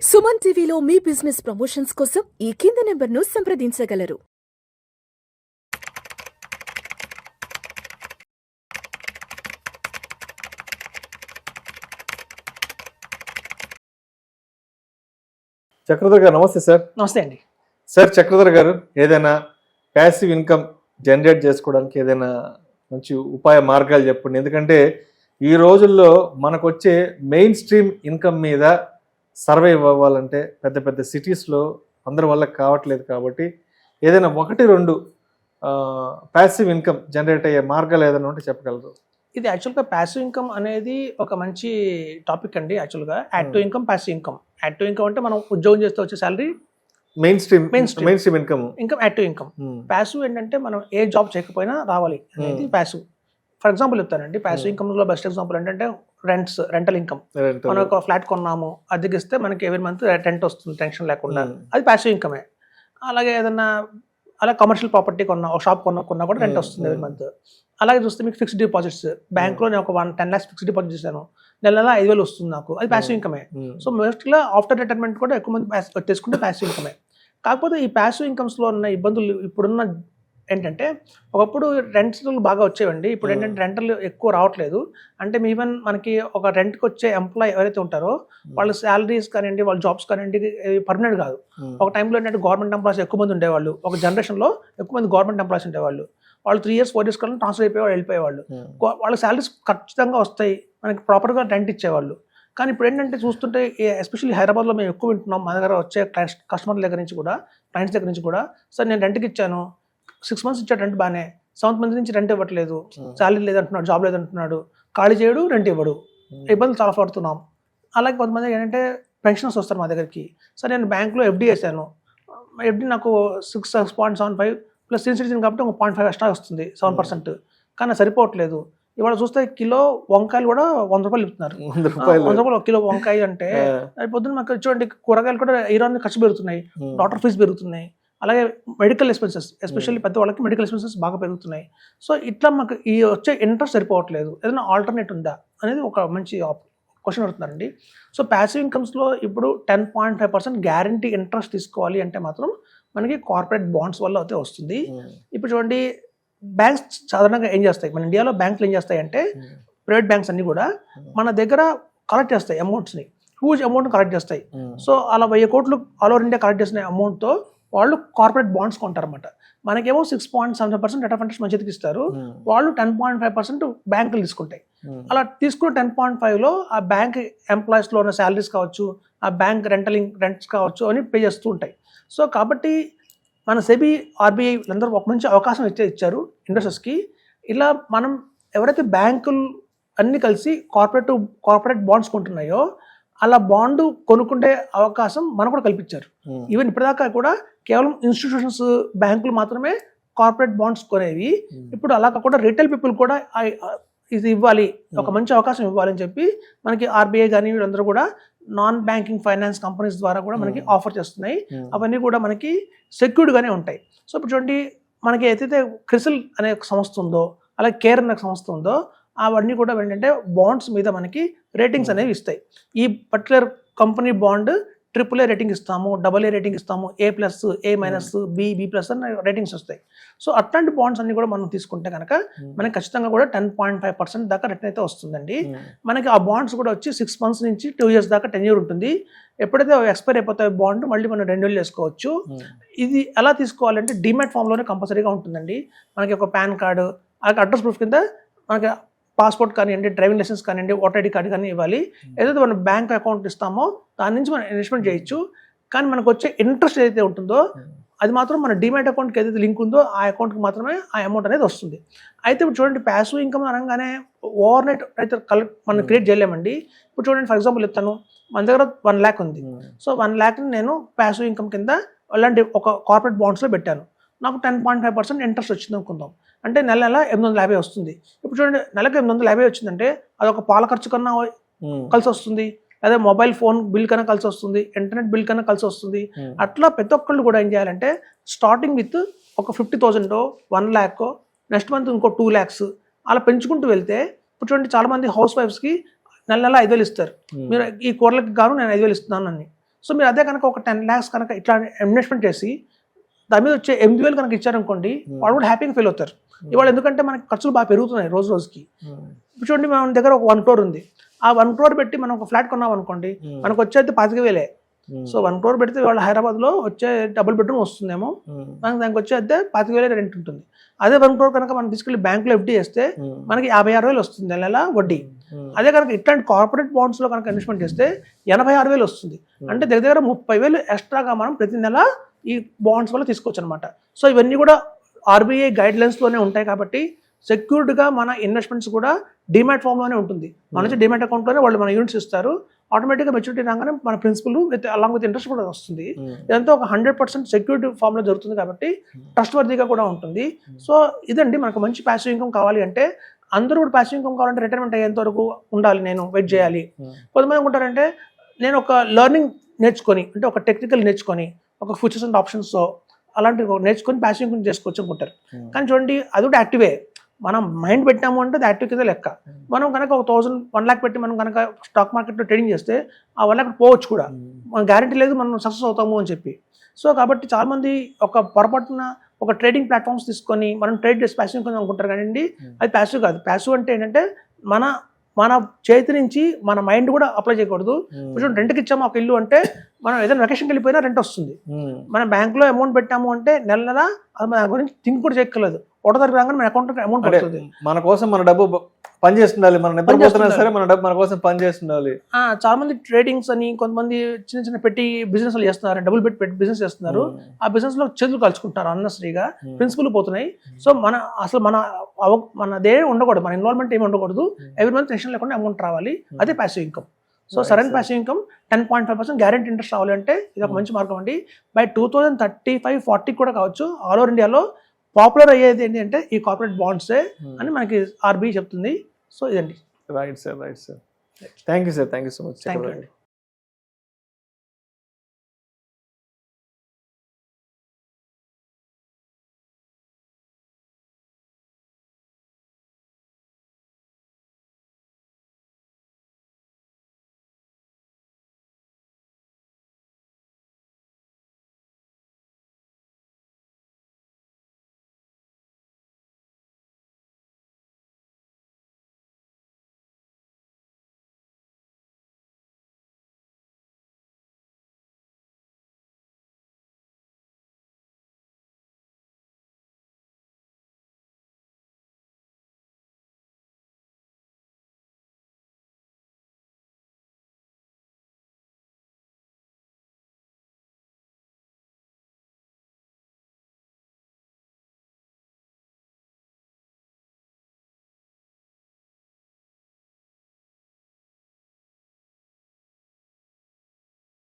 సుమన్ టీవీలో మీ business promotions కోసం ఈ కింది నెంబర్ను సంప్రదించగలరు. చక్రధర్ గారు నమస్తే సార్. నమస్తే అండి. సార్ చక్రధర్ గారు, ఏదైనా ప్యాసివ్ ఇన్కమ్ జనరేట్ చేసుకోవడానికి ఏదైనా మంచి ఉపాయ మార్గాలు చెప్పండి. ఎందుకంటే ఈ రోజుల్లో మనకు వచ్చే మెయిన్ స్ట్రీమ్ ఇన్కమ్ మీద సర్వైవ్ అవ్వాలంటే పెద్ద పెద్ద సిటీస్లో అందరి వల్ల కావట్లేదు. కాబట్టి ఏదైనా 1-2 ప్యాసివ్ ఇన్కమ్ జనరేట్ అయ్యే మార్గాలు ఏదైనా ఉంటే చెప్పగలరు? ఇది యాక్చువల్గా ప్యాసివ్ ఇన్కమ్ అనేది ఒక మంచి టాపిక్ అండి. యాక్చువల్గా active income, passive income. Active income అంటే మనం ఉద్యోగం చేస్తే వచ్చే salary main stream income active income. Passive ఏంటంటే మనం ఏ జాబ్ చేయకపోయినా రావాలి అనేది ప్యాసివ్. ఫర్ ఎగ్జాంపుల్ చెప్తానండి, ప్యాసివ్ ఇన్కమ్లో బెస్ట్ ఎగ్జాంపుల్ ఏంటంటే రెంటల్ ఇన్కమ్. మనం ఒక ఫ్లాట్ కొన్నాము, అద్దెకిస్తే మనకి ఎవ్రీ మంత్ రెంట్ వస్తుంది టెన్షన్ లేకుండా, అది ప్యాసివ్ ఇన్కమే. అలాగే ఏదన్నా అలా కమర్షియల్ ప్రాపర్టీ కొన్నా, ఒక షాప్ కొన్నా కూడా రెంట్ వస్తుంది ఎవ్రీ మంత్. అలాగే చూస్తే మీకు ఫిక్స్డ్ డిపాజిట్స్, బ్యాంక్లో నేను ఒక 10 lakhs ఫిక్స్డ్ డిపాజిట్ చేశాను, నెల 5,000 వస్తుంది నాకు, అది ప్యాసివ్ ఇన్కమే. సో మోస్ట్గా ఆఫ్టర్ రిటైర్మెంట్ కూడా ఎక్కువ మంది తీసుకుంటే ప్యాసివ్ ఇన్కమే. కాకపోతే ఈ ప్యాసివ్ ఇన్కమ్స్లో ఉన్న ఇబ్బందులు ఇప్పుడున్న ఏంటంటే, ఒకప్పుడు రెంట్స్ బాగా వచ్చేవండి. ఇప్పుడు ఏంటంటే రెంటర్లు ఎక్కువ రావట్లేదు. అంటే ఈవెన్ మనకి ఒక రెంట్కి వచ్చే ఎంప్లాయ్ ఎవరైతే ఉంటారో వాళ్ళ శాలరీస్ కానివ్వండి, వాళ్ళ జాబ్స్ కానివ్వండి పర్మనెంట్ కాదు. ఒక టైంలో ఏంటంటే గవర్నమెంట్ ఎంప్లాయీస్ ఎక్కువ మంది ఉండేవాళ్ళు, ఒక జనరేషన్లో ఎక్కువ మంది గవర్నమెంట్ ఎంప్లాయీస్ ఉండేవాళ్ళు. వాళ్ళు 3 years 4 years కన్నా ట్రాన్స్ఫర్ వెళ్ళిపోయేవాళ్ళు. వాళ్ళ శాలరీస్ ఖచ్చితంగా వస్తాయి, మనకి ప్రాపర్గా రెంట్ ఇచ్చేవాళ్ళు. కానీ ఇప్పుడు ఏంటంటే చూస్తుంటే, ఎస్పెషల్లీ హైదరాబాద్లో మేము ఎక్కువ వింటున్నాం, మా దగ్గర వచ్చే కస్టమర్ల దగ్గర నుంచి కూడా, క్లయింట్స్ దగ్గర నుంచి కూడా, సార్ నేను రెంట్కి ఇచ్చాను, 6 months ఇచ్చాడు రెంట్ బాగానే, 7th month నుంచి రెంట్ ఇవ్వట్లేదు, శాలరీ లేదంటున్నాడు, జాబ్ లేదంటున్నాడు, ఖాళీ చేయడు, రెంట్ ఇవ్వడు, ఇబ్బందులు చాలా పడుతున్నాం. అలాగే కొంతమంది ఏంటంటే పెన్షనర్స్ వస్తారు మా దగ్గరికి, సార్ నేను బ్యాంక్లో ఎఫ్డీ వేసాను, ఎఫ్డీ నాకు 6.75 ప్లస్ సీనియర్ సిటిజన్ కాబట్టి ఒక 0.5 ఎక్స్ట్రా వస్తుంది, 7%, కానీ సరిపోవట్లేదు. ఇవాళ చూస్తే కిలో వంకాయలు కూడా 100 రూపాయలు ఇస్తున్నారు. 100 రూపాయలు 1 కిలో వంకాయ అంటే, పొద్దున్న మాకు చూడండి కూరగాయలు కూడా ఈరోజు ఖర్చు పెరుగుతున్నాయి, డాక్టర్ ఫీజు పెరుగుతున్నాయి, అలాగే మెడికల్ ఎక్స్పెన్సెస్, ఎస్పెషల్లీ పెద్దవాళ్ళకి మెడికల్ ఎక్స్పెన్సెస్ బాగా పెరుగుతున్నాయి. సో ఇట్లా మాకు ఈ వచ్చే ఇంట్రెస్ట్ సరిపోవట్లేదు, ఏదైనా ఆల్టర్నేట్ ఉందా అనేది ఒక మంచి క్వశ్చన్ అడుగుతున్నారండి. సో ప్యాసివ్ ఇన్కమ్స్లో ఇప్పుడు 10.5% గ్యారంటీ ఇంట్రెస్ట్ తీసుకోవాలి అంటే మాత్రం మనకి కార్పొరేట్ బాండ్స్ వల్ల అయితే వస్తుంది. ఇప్పుడు చూడండి, బ్యాంక్స్ సాధారణంగా ఏం చేస్తాయి, మన ఇండియాలో బ్యాంకులు ఏం చేస్తాయి అంటే, ప్రైవేట్ బ్యాంక్స్ అన్నీ కూడా మన దగ్గర కలెక్ట్ చేస్తాయి అమౌంట్స్ని, హ్యూజ్ అమౌంట్ కలెక్ట్ చేస్తాయి. సో అలా 1000 కోట్లు ఆల్ ఓవర్ ఇండియా కలెక్ట్ చేసిన అమౌంట్తో వాళ్ళు కార్పొరేట్ బాండ్స్ కొంటారన్నమాట. మనకేమో 6.7% రేట్ ఆఫ్ ఇంట్రెస్ట్ మంచిదికి ఇస్తారు, వాళ్ళు 10.5% బ్యాంకులు తీసుకుంటాయి. అలా తీసుకున్న 10.5లో ఆ బ్యాంక్ ఎంప్లాయీస్లో ఉన్న శాలరీస్ కావచ్చు, ఆ బ్యాంక్ రెంట్స్ కావచ్చు అని పే చేస్తూ ఉంటాయి. సో కాబట్టి మన సెబీ, ఆర్బీఐ అందరూ ఒక మంచి అవకాశం ఇచ్చారు ఇన్వెస్టర్స్కి. ఇలా మనం ఎవరైతే బ్యాంకులు అన్నీ కలిసి కార్పొరేట్ బాండ్స్ కొంటున్నాయో అలా బాండ్ కొనుక్కుంటే అవకాశం మనకు కూడా కల్పించారు. ఈవెన్ ఇప్పటిదాకా కూడా కేవలం ఇన్స్టిట్యూషన్స్, బ్యాంకులు మాత్రమే కార్పొరేట్ బాండ్స్ కొనేవి. ఇప్పుడు అలా కాకుండా రిటైల్ పీపుల్ కూడా ఇది ఇవ్వాలి, ఒక మంచి అవకాశం ఇవ్వాలని చెప్పి మనకి ఆర్బీఐ కానీ వీళ్ళందరూ కూడా నాన్ బ్యాంకింగ్ ఫైనాన్స్ కంపెనీస్ ద్వారా కూడా మనకి ఆఫర్ చేస్తున్నాయి. అవన్నీ కూడా మనకి సెక్యూర్డ్గానే ఉంటాయి. సో ఇప్పుడు చూడండి, మనకి ఏదైతే క్రిసిల్ అనే సంస్థ ఉందో, అలాగే కేర్ అనే సంస్థ ఉందో, అవన్నీ కూడా ఏంటంటే బాండ్స్ మీద మనకి రేటింగ్స్ అనేవి ఇస్తాయి. ఈ particular company bond AAA rating ఇస్తాము, AA రేటింగ్ ఇస్తాము, A+, A-, B+ అని రేటింగ్స్ వస్తాయి. సో అట్లాంటి బాండ్స్ అన్ని కూడా మనం తీసుకుంటే కనుక మనకి ఖచ్చితంగా కూడా 10.5% దాకా రిటర్న్ అయితే వస్తుందండి. మనకి ఆ బాండ్స్ కూడా వచ్చి 6 months నుంచి 2 years దాకా టెన్యూర్ ఉంటుంది. ఎప్పుడైతే ఎక్స్పైర్ అయిపోతాయి బాండ్, మళ్ళీ మనం రెన్యూవల్ చేసుకోవచ్చు. ఇది ఎలా తీసుకోవాలంటే డిమాట్ ఫామ్లోనే కంపల్సరీగా ఉంటుందండి. మనకి ఒక పాన్ కార్డు, అలాగే అడ్రస్ ప్రూఫ్ కింద మనకి పాస్పోర్ట్ కానివ్వండి, డ్రైవింగ్ లైసెన్స్ కానివ్వండి, ఓటర్ ఐడి కార్డు కానీ ఇవ్వాలి. ఏదైతే మనం బ్యాంక్ అకౌంట్ ఇస్తామో దాని నుంచి మనం ఇన్వెస్ట్మెంట్ చేయొచ్చు. కానీ మనకు వచ్చే ఇంట్రెస్ట్ ఏదైతే ఉంటుందో అది మాత్రం మన డిమాట్ అకౌంట్కి ఏదైతే లింక్ ఉందో ఆ అకౌంట్కి మాత్రమే ఆ అమౌంట్ అనేది వస్తుంది. అయితే ఇప్పుడు చూడండి, ప్యాసివ్ ఇన్కమ్ అనగానే ఓవర్ నైట్ అయితే మనం క్రియేట్ చేయలేమండి. ఇప్పుడు చూడండి, ఫర్ ఎగ్జాంపుల్ చెప్తాను, మన దగ్గర 1 lakh ఉంది. సో 1 lakhని నేను ప్యాసివ్ ఇన్కమ్ కింద అలాంటి ఒక కార్పొరేట్ బాండ్స్లో పెట్టాను, నాకు 10.5% ఇంట్రెస్ట్ వచ్చింది అనుకుందాం, అంటే నెల 850 వస్తుంది. ఇప్పుడు చూడండి, నెలకు 850 వచ్చిందంటే అదొక పాల ఖర్చు కన్నా కలిసి వస్తుంది, అదే మొబైల్ ఫోన్ బిల్ కన్నా కలిసి వస్తుంది, ఇంటర్నెట్ బిల్ కన్నా కలిసి వస్తుంది. అట్లా ప్రతి ఒక్కళ్ళు కూడా ఏం చేయాలంటే, స్టార్టింగ్ విత్ ఒక 50,000, 1 lakh, నెక్స్ట్ మంత్ ఇంకో 2 lakhs అలా పెంచుకుంటూ వెళ్తే, ఇప్పుడు చూడండి చాలామంది హౌస్ వైఫ్స్కి నెల 5,000 ఇస్తారు, మీరు ఈ కూరలకు గాను నేను 5,000 ఇస్తున్నాను అని. సో మీరు అదే కనుక ఒక 10 lakhs కనుక ఇట్లా ఇన్వెస్ట్మెంట్ చేసి దాని మీద వచ్చే 8,000 కనుక ఇచ్చారనుకోండి, వాళ్ళు కూడా హ్యాపీగా ఫీల్ అవుతారు. ఇవాళ ఎందుకంటే మనకి ఖర్చులు బాగా పెరుగుతున్నాయి రోజు రోజుకి. ఇప్పుడు చూడండి, మన దగ్గర ఒక 1 crore ఉంది. ఆ 1 crore పెట్టి మనం ఒక ఫ్లాట్ కొన్నాం అనుకోండి, మనకు వచ్చేది 25,000. సో 1 crore పెడితే ఇవాళ హైదరాబాద్లో వచ్చే డబుల్ బెడ్రూమ్ వస్తుందేమో, మనకి దానికి వచ్చే అద్దె 25,000 రెంట్ ఉంటుంది. అదే 1 crore కనుక మనం తీసుకెళ్ళి బ్యాంకులో FD చేస్తే మనకి 56,000 వస్తుంది నెల వడ్డీ. అదే కనుక ఇట్లాంటి కార్పొరేట్ బాండ్స్లో కనుక ఇన్వెస్ట్మెంట్ చేస్తే 86,000 వస్తుంది. అంటే దగ్గర 30,000 ఎక్స్ట్రాగా మనం ప్రతి నెల ఈ బాండ్స్ వల్ల తీసుకోవచ్చు అనమాట. సో ఇవన్నీ కూడా RBI గైడ్లైన్స్లోనే ఉంటాయి కాబట్టి సెక్యూర్డ్గా మన ఇన్వెస్ట్మెంట్స్ కూడా డిమాట్ ఫామ్లోనే ఉంటుంది. మన నుంచి డిమాట్ అకౌంట్లోనే వాళ్ళు మన యూనిట్స్ ఇస్తారు. ఆటోమేటిక్గా మెచ్యూరిటీ రాగానే మన principal with along with interest కూడా వస్తుంది. ఇదంతా ఒక 100% సెక్యూరిటీ ఫామ్లో జరుగుతుంది కాబట్టి ట్రస్ట్ వర్దీగా కూడా ఉంటుంది. సో ఇదండి, మనకు మంచి ప్యాసివ్ ఇన్కమ్ కావాలి అంటే అందరూ కూడా ప్యాసివ్ ఇన్కమ్ కావాలంటే రిటైర్మెంట్ అయ్యేంత వరకు ఉండాలి, నేను వెయిట్ చేయాలి. కొంతమంది అనుకుంటారంటే నేను ఒక లెర్నింగ్ నేర్చుకొని, అంటే ఒక టెక్నికల్ నేర్చుకొని, ఒక ఫ్యూచర్స్ అండ్ ఆప్షన్స్ అలాంటివి నేర్చుకొని ప్యాసివ్ ఇన్కమ్ చేసుకోవచ్చు అనుకుంటారు. కానీ చూడండి, అది కూడా యాక్టివే. మనం మైండ్ పెట్టాము అంటే అది యాక్టివ్ కింద లెక్క. మనం కనుక ఒక 1 lakh పెట్టి మనం కనుక స్టాక్ మార్కెట్లో ట్రేడింగ్ చేస్తే ఆ 1 lakh పోవచ్చు కూడా, మన గ్యారెంటీ లేదు మనం సక్సెస్ అవుతాము అని చెప్పి. సో కాబట్టి చాలామంది ఒక పొరపాటున ఒక ట్రేడింగ్ ప్లాట్ఫామ్స్ తీసుకొని మనం ట్రేడ్ చేసి ప్యాసివ్ ఇన్కమ్ అనుకుంటారు. కానీ అది ప్యాసివ్ కాదు. ప్యాసివ్ అంటే ఏంటంటే మన చేతి నుంచి మన మైండ్ కూడా అప్లై చేయకూడదు. కొంచెం రెంట్కి ఇచ్చాము ఒక ఇల్లు అంటే మనం ఏదైనా వెకేషన్కి వెళ్ళిపోయినా రెంట్ వస్తుంది. మనం బ్యాంక్లో అమౌంట్ పెట్టాము అంటే నెల అది మన గురించి థింక్ కూడా చేయక్కర్లేదు. ఒకటో తారీఖు రాగానే మన అకౌంట్ అమౌంట్ పడుతుంది. మన కోసం మన డబ్బు పనిచేస్తుండాలి, మన నిద్రపోతున్నా సరే మన డబ్బు మన కోసం పనిచేస్తుండాలి. చాలా మంది ట్రేడింగ్స్ అని, కొంతమంది చిన్న చిన్న పెట్టి బిజినెస్ చేస్తున్నారు, డబుల్ పెట్టి బిజినెస్ చేస్తున్నారు. ఆ బిజినెస్ లో చేతులు కలుసుకుంటారు అన్నశ్రీగా, ప్రిన్సిపల్ పోతున్నాయి. సో మనదే ఉండకూడదు, మన ఇన్వాల్వ్మెంట్ ఏమి ఉండకూడదు. ఎవ్రీ మంత్ టెన్షన్ లేకుండా అమౌంట్ రావాలి, అదే ప్యాసివ్ ఇన్కమ్. సో సరైన ప్యాసివ్ ఇన్కమ్ 10.5% గ్యారెంటీ ఇంట్రెస్ట్ రావాలి అంటే ఇది ఒక మంచి మార్గం అండి. బై 2035-40 కూడా కావచ్చు. ఆల్ ఓవర్ ఇండియాలో పాపులర్ అయ్యేది ఏంటి అంటే ఈ కార్పొరేట్ బాండ్సే అని మనకి RBI చెప్తుంది. సో ఇదండి. Right sir. Thank you so much. Thank you అండి.